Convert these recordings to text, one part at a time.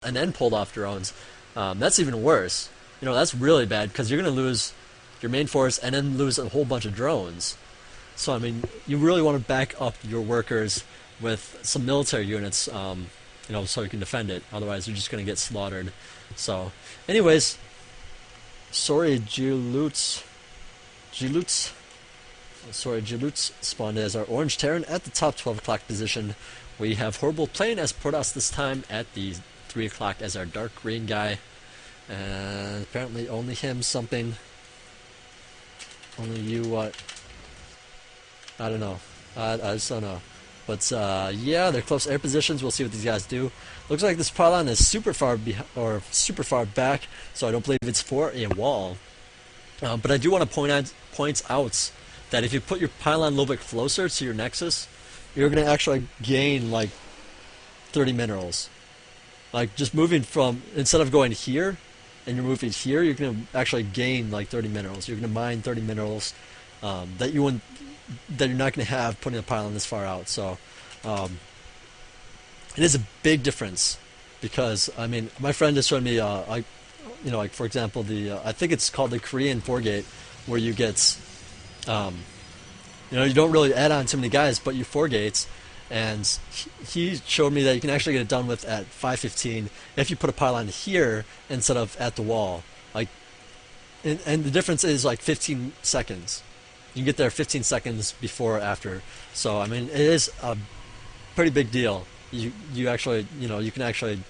and then pulled off drones. That's even worse. You know, that's really bad because you're going to lose your main force and then lose a whole bunch of drones. So I mean, you really want to back up your workers with some military units, you know, so you can defend it. Otherwise, you're just going to get slaughtered. So, anyways, sorry, Gilutes. Sorry, Gilutes spawned as our orange Terran at the top 12 o'clock position. We have Horrible playing as Protoss this time at the 3 o'clock as our dark green guy. And apparently only him something. Only you what? I don't know. I just don't know. But yeah, they're close air positions. We'll see what these guys do. Looks like this pylon is super far super far back, so I don't believe it's for a wall. But I do want to point out that if you put your pylon a little bit closer to your nexus, you're going to actually gain like 30 minerals. Like just moving from, instead of going here and you're moving here, you're going to actually gain like 30 minerals. You're going to mine 30 minerals that you're not going to have putting a pylon this far out. So it is a big difference because I mean my friend just showed me you know, like for example the I think it's called the Korean 4-gate, where you get you know, you don't really add on too many guys, but you 4 gates, and he showed me that you can actually get it done with at 5:15 if you put a pylon here instead of at the wall. Like, and the difference is like 15 seconds. You can get there 15 seconds before or after. So I mean, it is a pretty big deal. You actually, you know, you can actually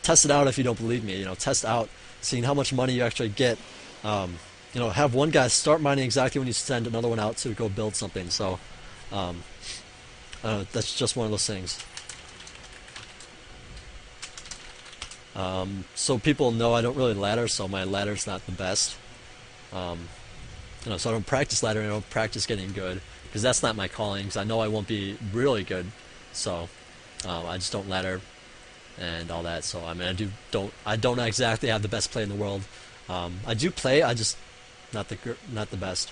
test it out if you don't believe me. You know, test out seeing how much money you actually get. You know, have one guy start mining exactly when you send another one out to go build something. So that's just one of those things. So people know I don't really ladder, so my ladder's not the best. You know, so I don't practice ladder and I don't practice getting good because that's not my calling. Because I know I won't be really good, so I just don't ladder and all that. So I mean, I don't exactly have the best play in the world. I do play, I just not the best.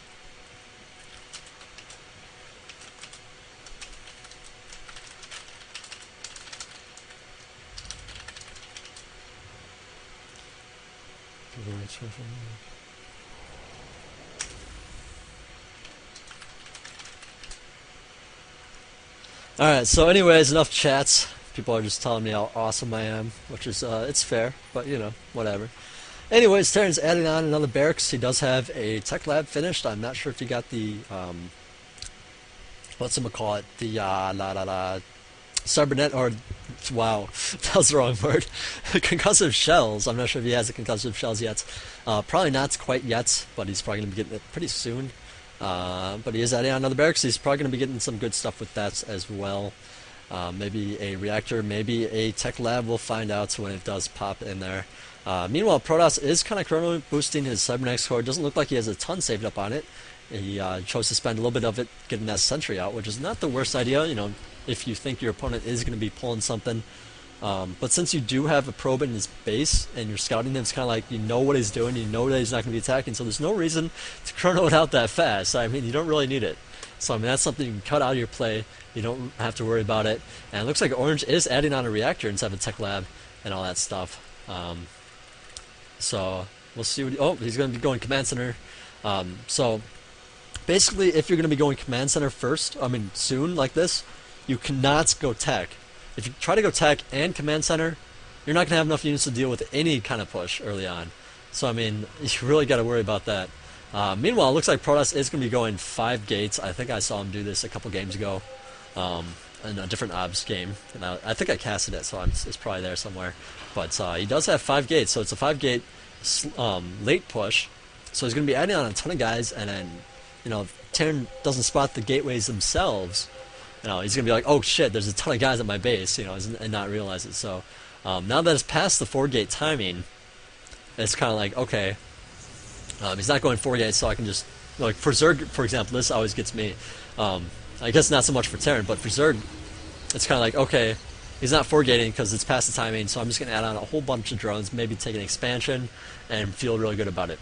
Alright, so anyways, enough chats. People are just telling me how awesome I am, which is, it's fair, but you know, whatever. Anyways, Terran's adding on another barracks. He does have a tech lab finished. I'm not sure if he got the, whatchamacallit, the, cybernet, or, wow, that was the wrong word. Concussive shells. I'm not sure if he has the concussive shells yet. Probably not quite yet, but he's probably going to be getting it pretty soon. But he is adding on another barracks. He's probably going to be getting some good stuff with that as well. Maybe a reactor, maybe a tech lab. We'll find out when it does pop in there. Meanwhile, Protoss is kind of chrono boosting his cybernetics core. It doesn't look like he has a ton saved up on it. He chose to spend a little bit of it getting that sentry out, which is not the worst idea, you know, if you think your opponent is going to be pulling something. But since you do have a probe in his base and you're scouting him, it's kind of like you know what he's doing, you know that he's not going to be attacking, so there's no reason to chrono it out that fast. I mean, you don't really need it. So I mean, that's something you can cut out of your play. You don't have to worry about it. And it looks like Orange is adding on a reactor instead of a tech lab and all that stuff. So we'll see what oh, he's going to be going command center. So basically, if you're going to be going command center first, I mean soon like this, you cannot go tech. If you try to go tech and command center, you're not going to have enough units to deal with any kind of push early on. So I mean, you really got to worry about that. Meanwhile, it looks like Protoss is going to be going 5 gates. I think I saw him do this a couple games ago in a different Obs game. And I think I casted it, so it's probably there somewhere. But he does have 5 gates, so it's a 5-gate late push. So he's going to be adding on a ton of guys, and then, you know, if Terran doesn't spot the gateways themselves, you know, he's going to be like, oh shit, there's a ton of guys at my base, you know, and not realize it. So now that it's past the 4-gate timing, it's kind of like, okay, he's not going 4 gates, so I can just, like, for Zerg, for example, this always gets me. I guess not so much for Terran, but for Zerg, it's kind of like, okay, he's not 4-gating because it's past the timing, so I'm just going to add on a whole bunch of drones, maybe take an expansion, and feel really good about it.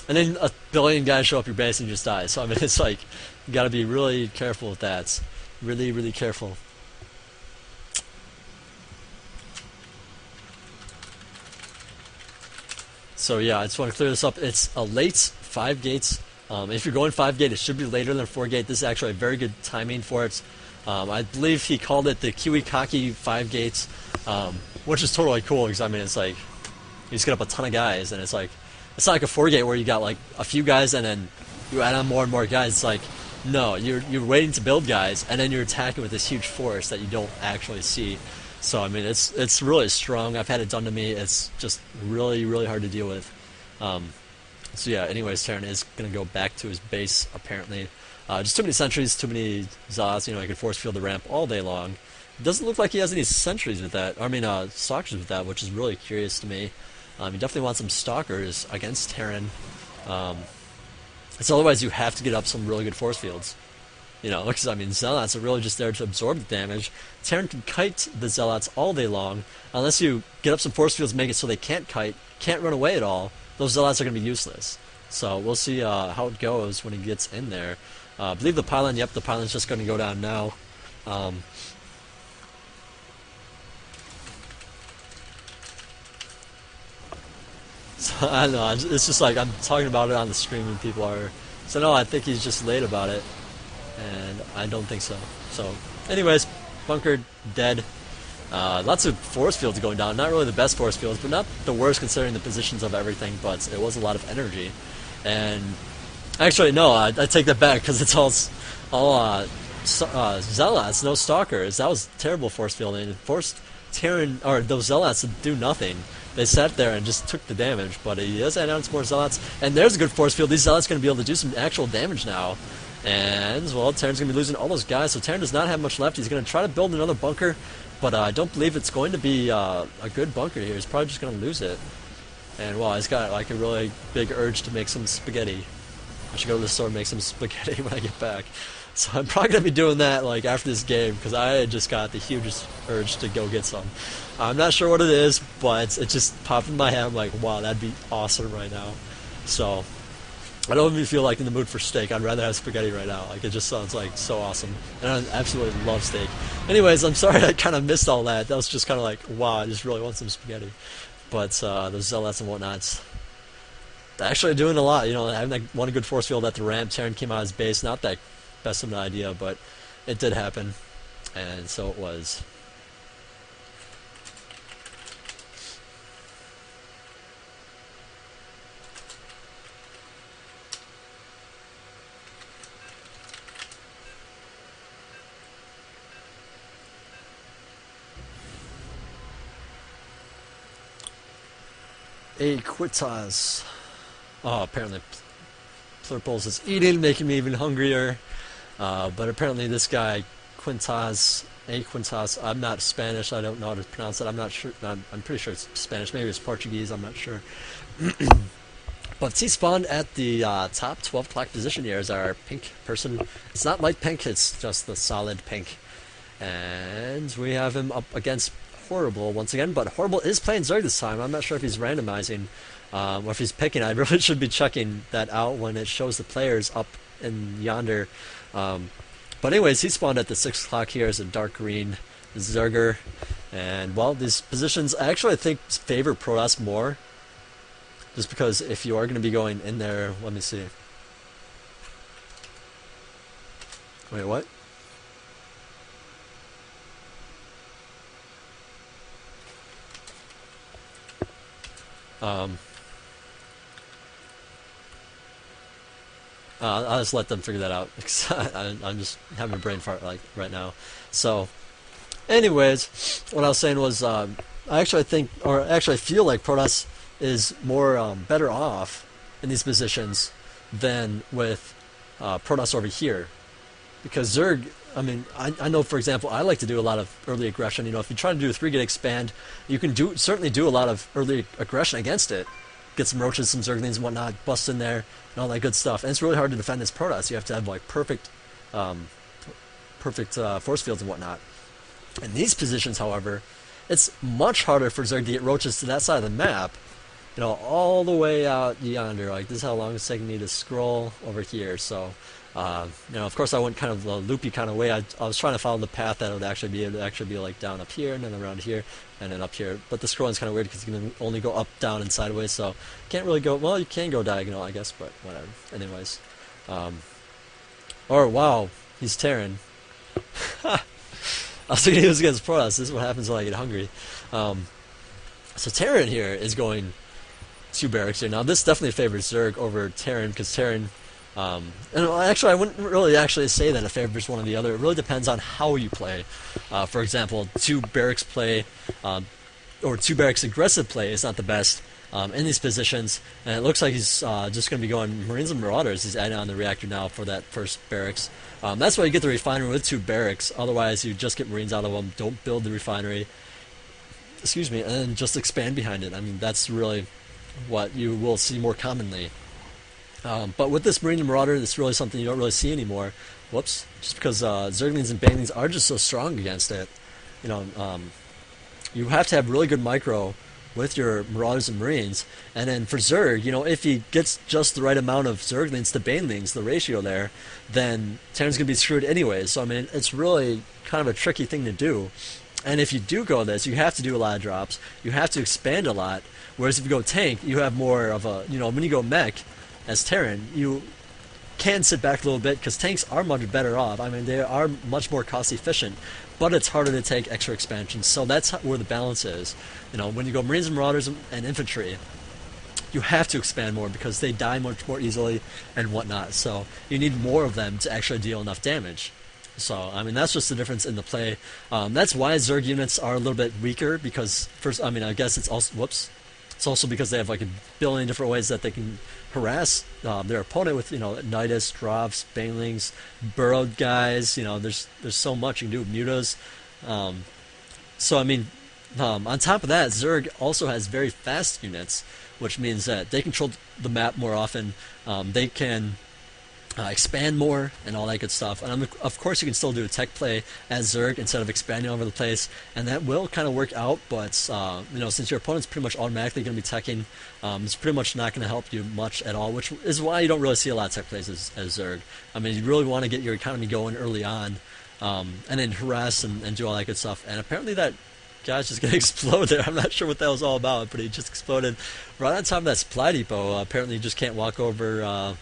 And then a billion guys show up your base and you just die. So, I mean, it's like, you got to be really careful with that. Really, really careful. So yeah, I just want to clear this up. It's a late 5 gates. If you're going 5 gate, it should be later than 4 gate. This is actually a very good timing for it. I believe he called it the Kiwikaki 5 gates, which is totally cool because I mean it's like you just get up a ton of guys, and it's like it's not like a 4 gate where you got like a few guys and then you add on more and more guys. It's like no, you're waiting to build guys, and then you're attacking with this huge force that you don't actually see. So I mean, it's really strong. I've had it done to me. It's just really hard to deal with. So yeah. Anyways, Terran is gonna go back to his base apparently. Just too many sentries, too many Zaz. You know, he can force field the ramp all day long. It doesn't look like he has any sentries with that. I mean, stalkers with that, which is really curious to me. He definitely wants some stalkers against Terran. So otherwise, you have to get up some really good force fields. You know, because I mean, Zealots are really just there to absorb the damage. Terran can kite the Zealots all day long. Unless you get up some force fields, make it so they can't kite, can't run away at all, those Zealots are going to be useless. So we'll see how it goes when he gets in there. I believe the pylon, yep, the pylon's just going to go down now. So, I don't know, it's just like I'm talking about it on the stream and people are... So no, I think he's just late about it. And I don't think so. So, anyways, bunker dead. Lots of force fields going down. Not really the best force fields, but not the worst considering the positions of everything. But it was a lot of energy. And actually, no, I take that back because it's all Zealots, no stalkers. That was terrible force fielding. It forced Terran or those Zealots to do nothing. They sat there and just took the damage. But he does add on some more Zealots, and there's a good force field. These Zealots are going to be able to do some actual damage now. And, well, Terran's going to be losing all those guys, so Terran does not have much left. He's going to try to build another bunker, but I don't believe it's going to be a good bunker here. He's probably just going to lose it. And, well, he's got, like, a really big urge to make some spaghetti. I should go to the store and make some spaghetti when I get back. So I'm probably going to be doing that, like, after this game, because I just got the hugest urge to go get some. I'm not sure what it is, but it just popped in my head. I'm like, wow, that'd be awesome right now. So... I don't even feel like in the mood for steak. I'd rather have spaghetti right now. Like, it just sounds like so awesome. And I absolutely love steak. Anyways, I'm sorry I kind of missed all that. That was just kind of like, wow, I just really want some spaghetti. But those Zealots and whatnots, they're actually doing a lot. You know, having like one good force field at the ramp. Terran came out of his base. Not that best of an idea, but it did happen. And so it was. Quintas. Oh, apparently Plurples is eating, making me even hungrier. But apparently this guy, Quintas, Quintas, I'm not Spanish, I don't know how to pronounce it. I'm not sure, I'm pretty sure it's Spanish, maybe it's Portuguese, I'm not sure. But he spawned at the top 12 o'clock position here as our pink person. It's not light pink, it's just the solid pink. And we have him up against Horrible once again, but Horrible is playing Zerg this time. I'm not sure if he's randomizing or if he's picking. I really should be checking that out when it shows the players up in yonder. But anyways, he spawned at the 6 o'clock here as a dark green Zerger. And, well, these positions actually I think favor Protoss more. Just because if you are going to be going in there, let me see. Wait, what? I'll just let them figure that out because I'm just having a brain fart like right now. So, anyways, what I was saying was I actually think, or actually feel like Protoss is more better off in these positions than with Protoss over here, because Zerg. I mean, I know, for example, I like to do a lot of early aggression. You know, if you try to do a 3-gate expand, you can certainly do a lot of early aggression against it. Get some roaches, some Zerglings and whatnot, bust in there, and all that good stuff. And it's really hard to defend this Protoss. You have to have, like, perfect force fields and whatnot. In these positions, however, it's much harder for Zerg to get roaches to that side of the map, all the way out yonder. Like this is how long it's taking me to scroll over here. So, of course I went kind of a loopy kind of way. I was trying to follow the path that would actually be able to actually be like down up here and then around here and then up here. But the scrolling's kind of weird because you can only go up, down, and sideways. So can't really go. Well, you can go diagonal, I guess, but whatever. Anyways, or wow, he's Terran. I was thinking he was against Protoss. This is what happens when I get hungry. So Terran here is going 2 barracks here. Now this definitely favors Zerg over Terran because Terran, and actually I wouldn't really actually say that it favors one or the other. It really depends on how you play. For example, 2 barracks play, or 2 barracks aggressive play is not the best in these positions. And it looks like he's just going to be going Marines and Marauders. He's adding on the reactor now for that first barracks. That's why you get the refinery with 2 barracks. Otherwise, you just get Marines out of them. Don't build the refinery. Excuse me, and then just expand behind it. I mean, that's really what you will see more commonly. But with this Marine and Marauder, it's really something you don't really see anymore. Whoops. Just because Zerglings and Banelings are just so strong against it. You have to have really good micro with your Marauders and Marines. And then for Zerg, if he gets just the right amount of Zerglings to Banelings, the ratio there, then Terran's going to be screwed anyways. So, I mean, it's really kind of a tricky thing to do. And if you do go this, you have to do a lot of drops. You have to expand a lot. Whereas if you go tank, you have more of a, when you go mech as Terran, you can sit back a little bit because tanks are much better off. I mean, they are much more cost efficient, but it's harder to take extra expansions. So that's where the balance is. When you go Marines and Marauders and Infantry, you have to expand more because they die much more easily and whatnot. So you need more of them to actually deal enough damage. So, I mean, that's just the difference in the play. That's why Zerg units are a little bit weaker because, first, I mean, I guess it's also, whoops, it's also because they have like a billion different ways that they can harass their opponent with, Nidus, Drops, Banelings, Burrowed guys, there's so much you can do with Mutas. So, I mean, on top of that, Zerg also has very fast units, which means that they control the map more often. They can expand more and all that good stuff. And of course you can still do a tech play as Zerg instead of expanding over the place, and that will kind of work out, but since your opponent's pretty much automatically going to be teching, it's pretty much not going to help you much at all, which is why you don't really see a lot of tech plays as Zerg. I mean, you really want to get your economy going early on, and then harass and do all that good stuff. And apparently that guy's just going to explode there. I'm not sure what that was all about, but he just exploded right on top of that supply depot. Apparently you just can't walk over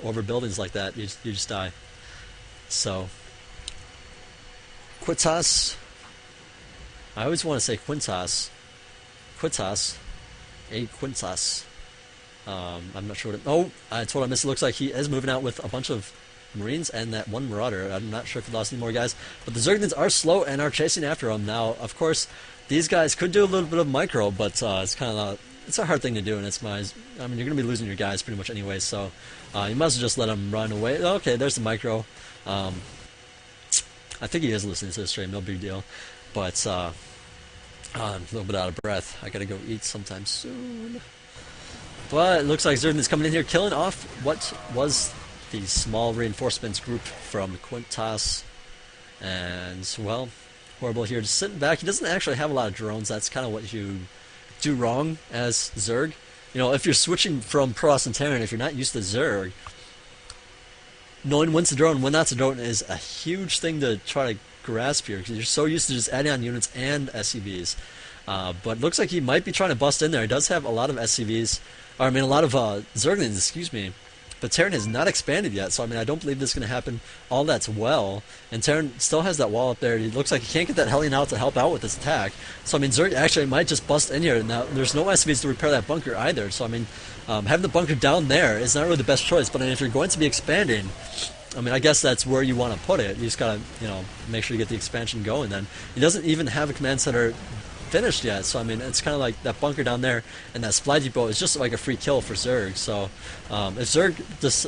over buildings like that. You just die. So Quitas, I always want to say Quintas, a Quintas. I'm not sure what I told I missed. It looks like he is moving out with a bunch of Marines and that one Marauder. I'm not sure if he lost any more guys, but the Zerglings are slow and are chasing after him. Now, of course, these guys could do a little bit of micro, but it's kind of it's a hard thing to do, and I mean, you're going to be losing your guys pretty much anyway, so you might as well just let them run away. Okay, there's the micro. I think he is listening to the stream, no big deal. But I'm a little bit out of breath. I got to go eat sometime soon. But it looks like Zergling's coming in here, killing off what was the small reinforcements group from Quintas. And, well, horrible here. Just sitting back. He doesn't actually have a lot of drones. That's kind of what you do wrong as Zerg. If you're switching from Protoss and Terran, if you're not used to Zerg, knowing when's the drone, when not to drone is a huge thing to try to grasp here because you're so used to just adding on units and SCVs. But it looks like he might be trying to bust in there. He does have a lot of SCVs, or I mean a lot of Zerglings, excuse me. But Terran has not expanded yet, so I mean I don't believe this is going to happen all that's well. And Terran still has that wall up there. He looks like he can't get that Hellion out to help out with this attack. So I mean Zerg actually might just bust in here. Now there's no SCVs to repair that bunker either. So I mean having the bunker down there is not really the best choice. But I mean, if you're going to be expanding, I mean I guess that's where you want to put it. You just gotta make sure you get the expansion going. Then he doesn't even have a command center finished yet, so I mean it's kind of like that bunker down there and that supply depot is just like a free kill for Zerg. So if Zerg just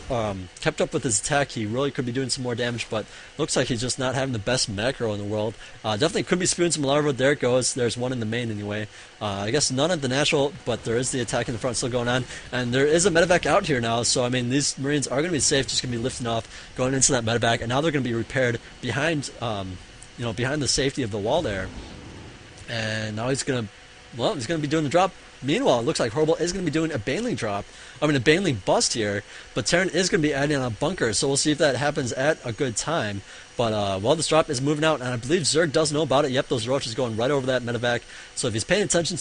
kept up with his attack, he really could be doing some more damage, but looks like he's just not having the best macro in the world. Definitely could be spewing some larva. There it goes. There's one in the main anyway. I guess none at the natural, but there is the attack in the front still going on, and there is a medevac out here now, so I mean these Marines are going to be safe, just going to be lifting off, going into that medevac, and now they're going to be repaired behind behind the safety of the wall there. And now he's gonna be doing the drop. Meanwhile, it looks like Horrible is going to be doing a Baneling drop. I mean, a Baneling bust here, but Terran is going to be adding on a bunker, so we'll see if that happens at a good time. But, well, this drop is moving out, and I believe Zerg does know about it. Yep, those roaches going right over that medevac. So if he's paying attention